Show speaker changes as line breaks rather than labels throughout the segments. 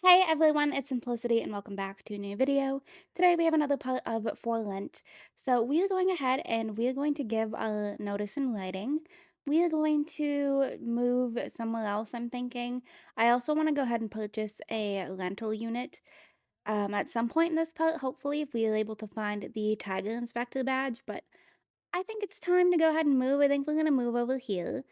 Hey everyone, it's Simplicity and welcome back to a new video. Today we have another part of For Lent. So we are going ahead and we are going to give a notice in writing. We are going to move somewhere else, I'm thinking. I also want to go ahead and purchase a lentil unit at some point in this part, hopefully, if we are able to find the Tiger Inspector badge. But I think it's time to go ahead and move. I think we're going to move over here.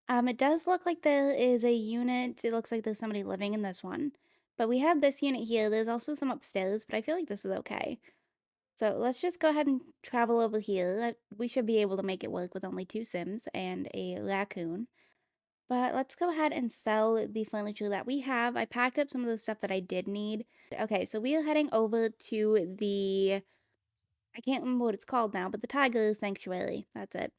It does look like there is a unit. It looks like there's somebody living in this one. But we have this unit here. There's also some upstairs, but I feel like this is okay. So let's just go ahead and travel over here. We should be able to make it work with only two Sims and a raccoon. But let's go ahead and sell the furniture that we have. I packed up some of the stuff that I did need. Okay, so we are heading over to I can't remember what it's called now, but the Tiger Sanctuary. That's it,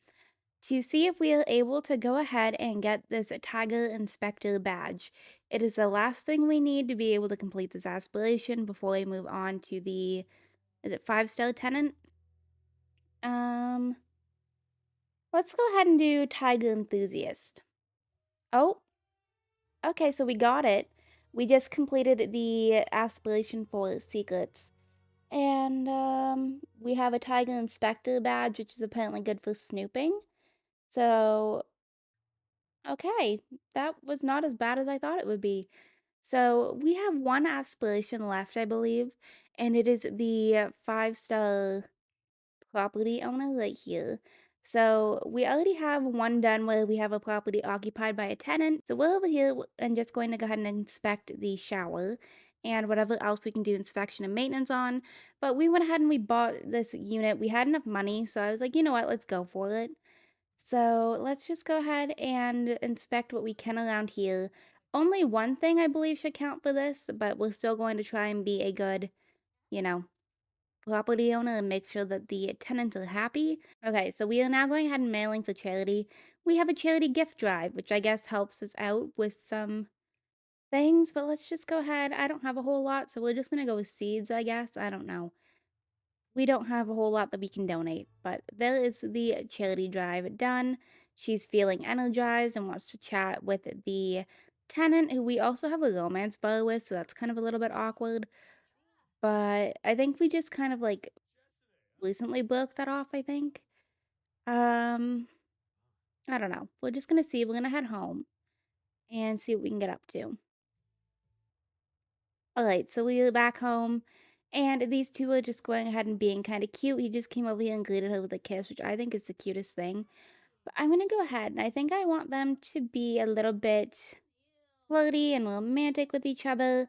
to see if we are able to go ahead and get this Tiger Inspector badge. It is the last thing we need to be able to complete this aspiration before we move on to the, is it 5-star tenant? Um, let's go ahead and do Tiger Enthusiast. Oh, okay, so we got it. We just completed the aspiration for secrets. And we have a Tiger Inspector badge, which is apparently good for snooping. So okay, that was not as bad as I thought it would be. So we have one aspiration left, I believe, and it is the 5-star property owner right here. So we already have one done where we have a property occupied by a tenant. So we're over here and just going to go ahead and inspect the shower and whatever else we can do inspection and maintenance on. But we went ahead and we bought this unit. We had enough money, so I was like, you know what, let's go for it. So let's just go ahead and inspect what we can around here. Only one thing I believe should count for this, but we're still going to try and be a good, you know, property owner and make sure that the tenants are happy. Okay, so we are now going ahead and mailing for charity. We have a charity gift drive, which I guess helps us out with some things, but let's just go ahead. I don't have a whole lot, so we're just gonna go with seeds, I guess. I don't know. We don't have a whole lot that we can donate, but there is the charity drive done. She's feeling energized and wants to chat with the tenant, who we also have a romance bar with, so that's kind of a little bit awkward. But I think we just kind of like recently broke that off, I think. Um, I don't know. We're just gonna see. We're gonna head home and see what we can get up to. All right, so we are back home, and these two are just going ahead and being kind of cute. He just came over here and greeted her with a kiss, which I think is the cutest thing. But I'm gonna go ahead and I think I want them to be a little bit flirty and romantic with each other.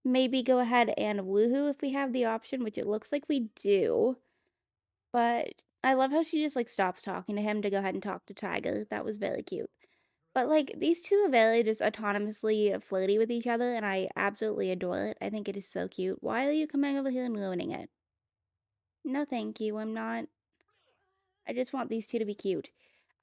Maybe go ahead and woohoo if we have the option, which it looks like we do. But I love how she just like stops talking to him to go ahead and talk to Tiger. That was very cute. But like these two are very just autonomously flirty with each other, and I absolutely adore it. I think it is so cute. Why are you coming over here and ruining it? No, thank you. I'm not. I just want these two to be cute.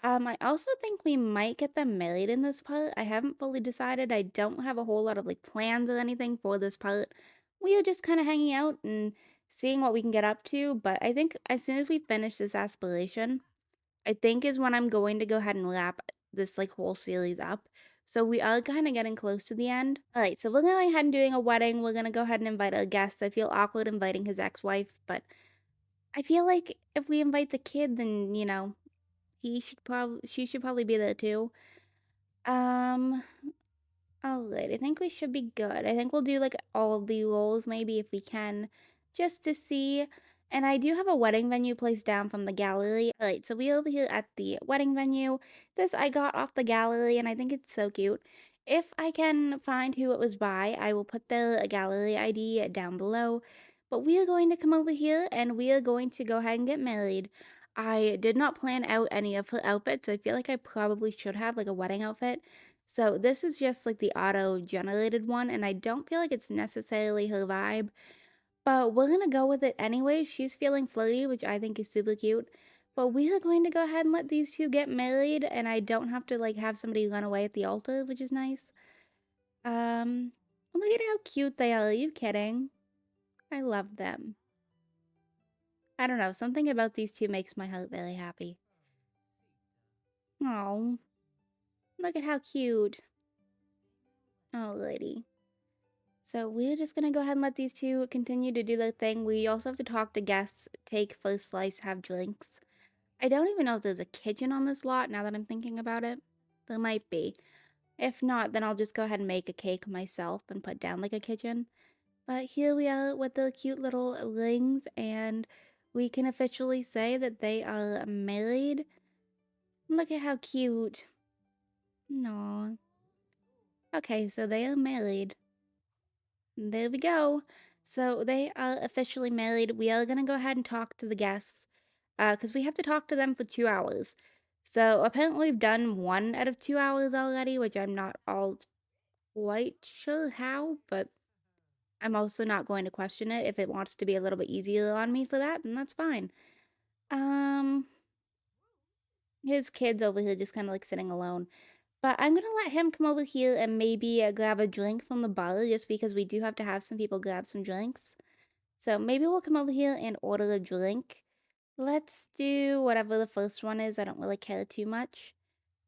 I also think we might get them married in this part. I haven't fully decided. I don't have a whole lot of like plans or anything for this part. We are just kind of hanging out and seeing what we can get up to. But I think as soon as we finish this aspiration, I think is when I'm going to go ahead and wrap this like whole series up. So we are kind of getting close to the end. All right, so we're going ahead and doing a wedding. We're gonna go ahead and invite our guests. I feel awkward inviting his ex-wife, but I feel like if we invite the kid, then she should probably be there too. Um, alright, I think we should be good. I think we'll do like all the roles maybe if we can, just to see. And I do have a wedding venue placed down from the gallery. Alright, so we over here at the wedding venue. This I got off the gallery and I think it's so cute. If I can find who it was by, I will put the gallery ID down below. But we are going to come over here and we are going to go ahead and get married. I did not plan out any of her outfits. I feel like I probably should have like a wedding outfit. So this is just like the auto-generated one, and I don't feel like it's necessarily her vibe, but we're gonna go with it anyway. She's feeling flirty, which I think is super cute. But we are going to go ahead and let these two get married, and I don't have to like have somebody run away at the altar, which is nice. Um, look at how cute they are. Are you kidding? I love them. I don't know, something about these two makes my heart very happy. Oh, look at how cute. Oh, lady. So we're just gonna go ahead and let these two continue to do their thing. We also have to talk to guests, take first slice, have drinks. I don't even know if there's a kitchen on this lot now that I'm thinking about it. There might be. If not, then I'll just go ahead and make a cake myself and put down like a kitchen. But here we are with the cute little rings, and we can officially say that they are married. Look at how cute. No. Okay, so they are married. There we go. So they are officially married. We are going to go ahead and talk to the guests because we have to talk to them for 2 hours. So apparently we've done 1 out of 2 hours already, which I'm not all quite sure how, but I'm also not going to question it. If it wants to be a little bit easier on me for that, then that's fine. Um, his kid's over here just kind of like sitting alone. But I'm gonna let him come over here and maybe grab a drink from the bar just because we do have to have some people grab some drinks. So maybe we'll come over here and order a drink. Let's do whatever the first one is. I don't really care too much.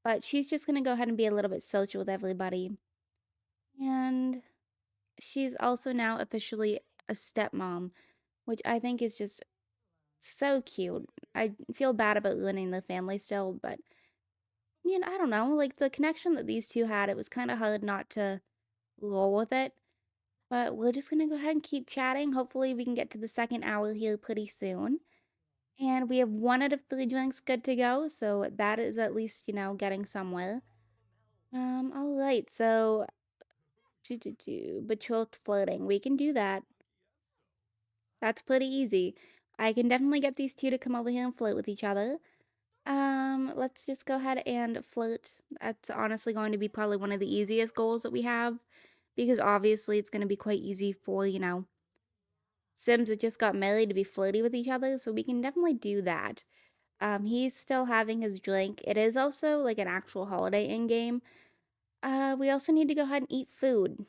But she's just gonna go ahead and be a little bit social with everybody. And she's also now officially a stepmom, which I think is just so cute. I feel bad about ruining the family still, but I don't know. Like the connection that these two had, it was kind of hard not to roll with it. But we're just gonna go ahead and keep chatting. Hopefully, we can get to the second hour here pretty soon. And we have 1 out of 3 drinks good to go, so that is at least, getting somewhere. All right, so betrothed flirting. We can do that. That's pretty easy. I can definitely get these two to come over here and flirt with each other. Let's just go ahead and flirt. That's honestly going to be probably one of the easiest goals that we have because obviously it's going to be quite easy for, Sims that just got married to be flirty with each other, so we can definitely do that. He's still having his drink. It is also like an actual holiday in game. We also need to go ahead and eat food.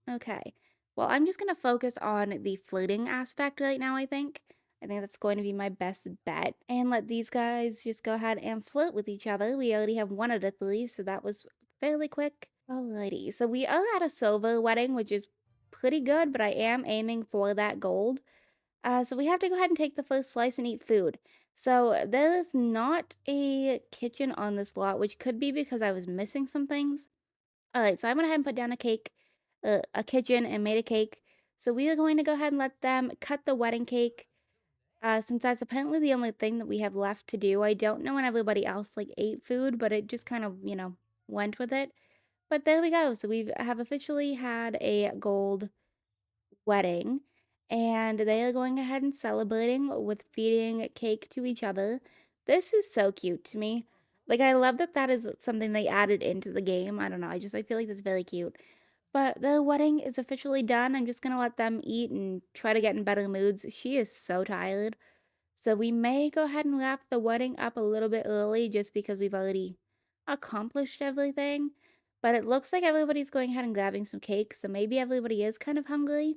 Okay. Well, I'm just gonna focus on the flirting aspect right now, I think. I think that's going to be my best bet. And let these guys just go ahead and flirt with each other. We already have 1 out of 3, so that was fairly quick. Alrighty, so we are at a silver wedding, which is pretty good, but I am aiming for that gold. So we have to go ahead and take the first slice and eat food. So there is not a kitchen on this lot, which could be because I was missing some things. All right, so I went ahead and put down a kitchen and made a cake. So we are going to go ahead and let them cut the wedding cake. Since that's apparently the only thing that we have left to do. I don't know when everybody else like ate food, but it just kind of, went with it. But there we go. So we have officially had a gold wedding, and they are going ahead and celebrating with feeding cake to each other. This is so cute to me. Like, I love that that is something they added into the game. I don't know. I feel like that's very cute. But the wedding is officially done. I'm just gonna let them eat and try to get in better moods. She is so tired. So we may go ahead and wrap the wedding up a little bit early just because we've already accomplished everything. But it looks like everybody's going ahead and grabbing some cake, so maybe everybody is kind of hungry.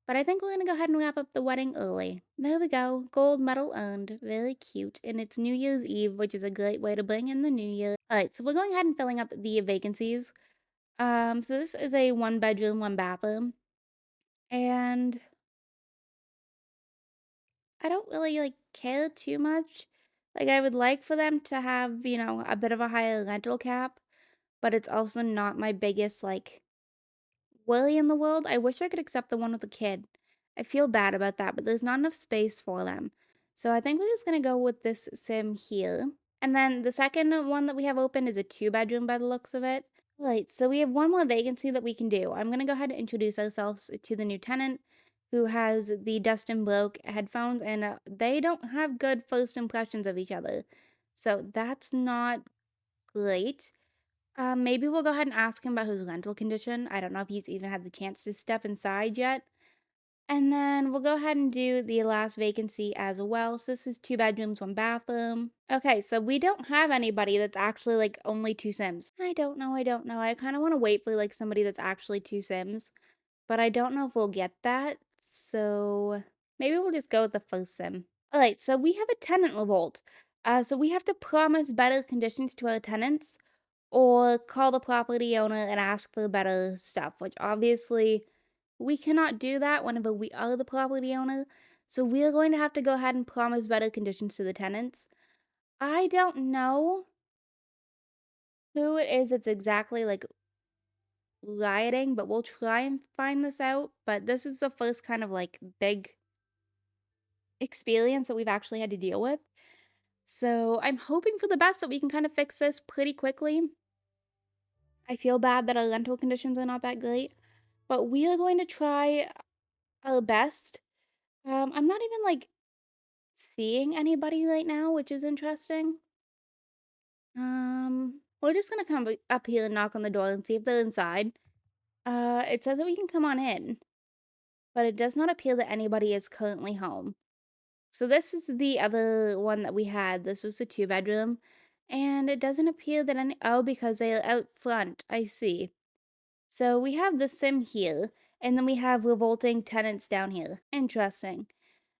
But I think we're gonna go ahead and wrap up the wedding early. There we go. Gold medal earned. Very cute. And it's New Year's Eve, which is a great way to bring in the new year. Alright, so we're going ahead and filling up the vacancies. So this is a 1 bedroom, 1 bathroom. And I don't really like care too much. Like I would like for them to have, a bit of a higher rental cap, but it's also not my biggest like Willie in the world, I wish I could accept the one with the kid. I feel bad about that, but there's not enough space for them. So I think we're just gonna go with this sim here. And then the second one that we have open is a 2 bedroom by the looks of it. Right, so we have one more vacancy that we can do. I'm gonna go ahead and introduce ourselves to the new tenant who has the Dustin Bloke headphones, and they don't have good first impressions of each other. So that's not great. Maybe we'll go ahead and ask him about his rental condition. I don't know if he's even had the chance to step inside yet. And then we'll go ahead and do the last vacancy as well. So this is 2 bedrooms, 1 bathroom. Okay, so we don't have anybody that's actually like only 2 Sims. I don't know. I kind of want to wait for like somebody that's actually 2 Sims, but I don't know if we'll get that. So maybe we'll just go with the first Sim. All right, so we have a tenant revolt. So we have to promise better conditions to our tenants or call the property owner and ask for better stuff, which obviously We cannot do that whenever we are the property owner, so we are going to have to go ahead and promise better conditions to the tenants. I don't know who it is that's exactly, like, rioting, but we'll try and find this out, but this is the first kind of, like, big experience that we've actually had to deal with. So, I'm hoping for the best that we can kind of fix this pretty quickly. I feel bad that our rental conditions are not that great, but we are going to try our best. I'm not even, like, seeing anybody right now, which is interesting. We're just gonna come up here and knock on the door and see if they're inside. It says that we can come on in, but it does not appear that anybody is currently home. So this is the other one that we had. This was the two-bedroom, and it doesn't appear that any. Oh, because they are out front. I see. So we have the sim here, and then we have revolting tenants down here. Interesting.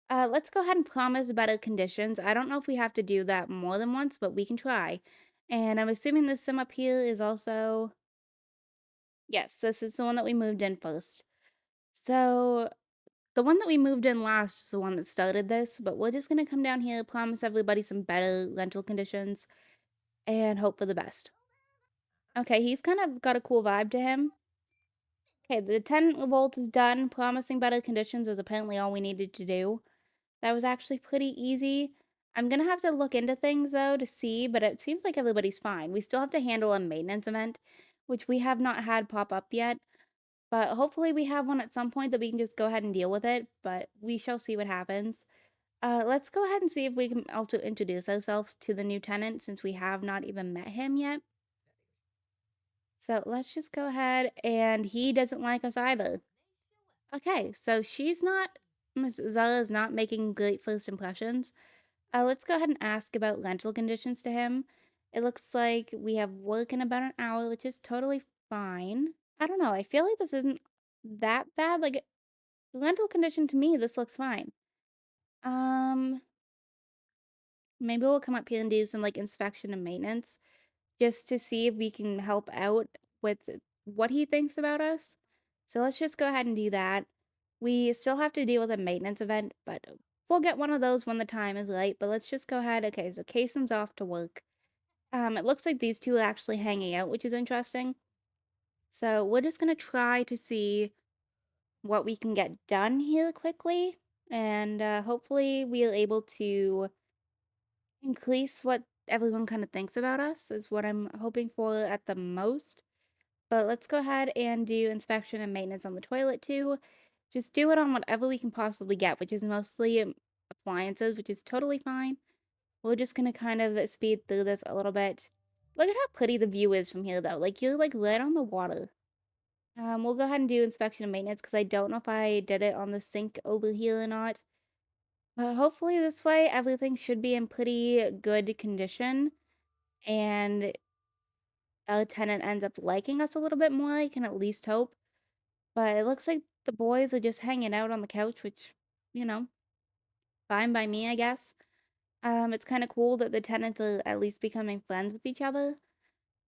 Let's go ahead and promise better conditions. I don't know if we have to do that more than once, but we can try. And I'm assuming this sim up here is also. Yes, this is the one that we moved in first. So the one that we moved in last is the one that started this, but we're just gonna come down here, promise everybody some better rental conditions, and hope for the best. Okay, he's kind of got a cool vibe to him. Okay, the tenant revolt is done. Promising better conditions was apparently all we needed to do. That was actually pretty easy. I'm gonna have to look into things though to see, but it seems like everybody's fine. We still have to handle a maintenance event, which we have not had pop up yet. But hopefully we have one at some point that we can just go ahead and deal with it, but we shall see what happens. Let's go ahead and see if we can also introduce ourselves to the new tenant since we have not even met him yet. So let's just go ahead and he doesn't like us either. Okay, so she's not, Miss Zella is not making great first impressions. Let's go ahead and ask about rental conditions to him. It looks like we have work in about an hour, which is totally fine. I don't know. I feel like this isn't that bad. Like, rental condition to me, this looks fine. Um, Maybe we'll come up here and do some like inspection and maintenance just to see if we can help out with what he thinks about us. So let's just go ahead and do that. We still have to deal with a maintenance event, but we'll get one of those when the time is right. But let's just go ahead. Okay, so Kasem's off to work. It looks like these two are actually hanging out, which is interesting. So we're just gonna try to see what we can get done here quickly, and hopefully we're able to increase what everyone kind of thinks about us is what I'm hoping for at the most. But let's go ahead and do inspection and maintenance on the toilet too. Just do it on whatever we can possibly get, which is mostly appliances, which is totally fine. We're just gonna kind of speed through this a little bit. Look at how pretty the view is from here though. Like you're like right on the water. We'll go ahead and do inspection and maintenance because I don't know if I did it on the sink over here or not. But hopefully this way everything should be in pretty good condition and a tenant ends up liking us a little bit more, I can at least hope. But it looks like the boys are just hanging out on the couch, which, you know, fine by me, I guess. It's kind of cool that the tenants are at least becoming friends with each other.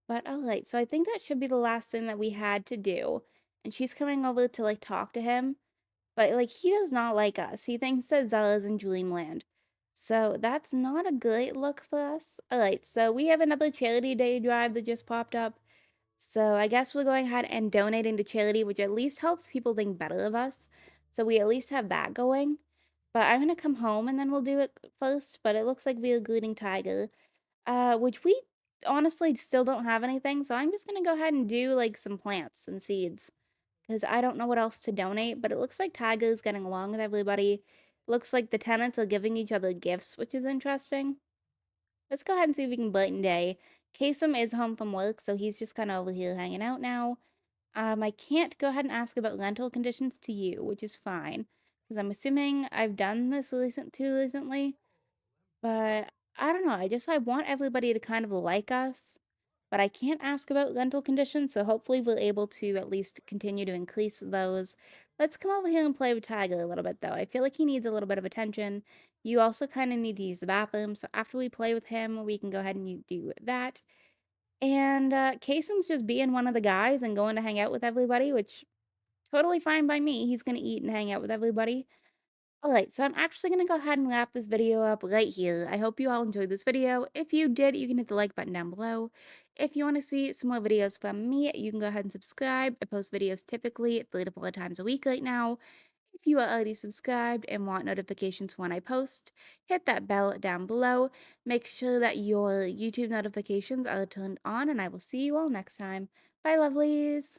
But alright, so I think that should be the last thing that we had to do. And she's coming over to like talk to him. But like he does not like us. He thinks that Zella's in Dreamland. So that's not a great look for us. Alright, so we have another charity day drive that just popped up. So I guess we're going ahead and donating to charity, which at least helps people think better of us. So we at least have that going. But I'm gonna come home and then we'll do it first. But it looks like we're greeting Tiger, which we honestly still don't have anything. So I'm just gonna go ahead and do like some plants and seeds because I don't know what else to donate. But it looks like Tiger's getting along with everybody. Looks like the tenants are giving each other gifts, which is interesting. Let's go ahead and see if we can brighten day. Kasem is home from work, so he's just kind of over here hanging out now. I can't go ahead and ask about rental conditions to you, which is fine, because I'm assuming I've done this too recently. But I don't know. I want everybody to kind of like us, but I can't ask about rental conditions, so hopefully we're able to at least continue to increase those. Let's come over here and play with Tiger a little bit, though. I feel like he needs a little bit of attention. You also kind of need to use the bathroom, so after we play with him, we can go ahead and do that. And Kasem's just being one of the guys and going to hang out with everybody, which Totally fine by me. He's gonna eat and hang out with everybody. Alright, so I'm actually gonna go ahead and wrap this video up right here. I hope you all enjoyed this video. If you did, you can hit the like button down below. If you want to see some more videos from me, you can go ahead and subscribe. I post videos typically 3 to 4 times a week right now. If you are already subscribed and want notifications when I post, hit that bell down below. Make sure that your YouTube notifications are turned on, and I will see you all next time. Bye, lovelies!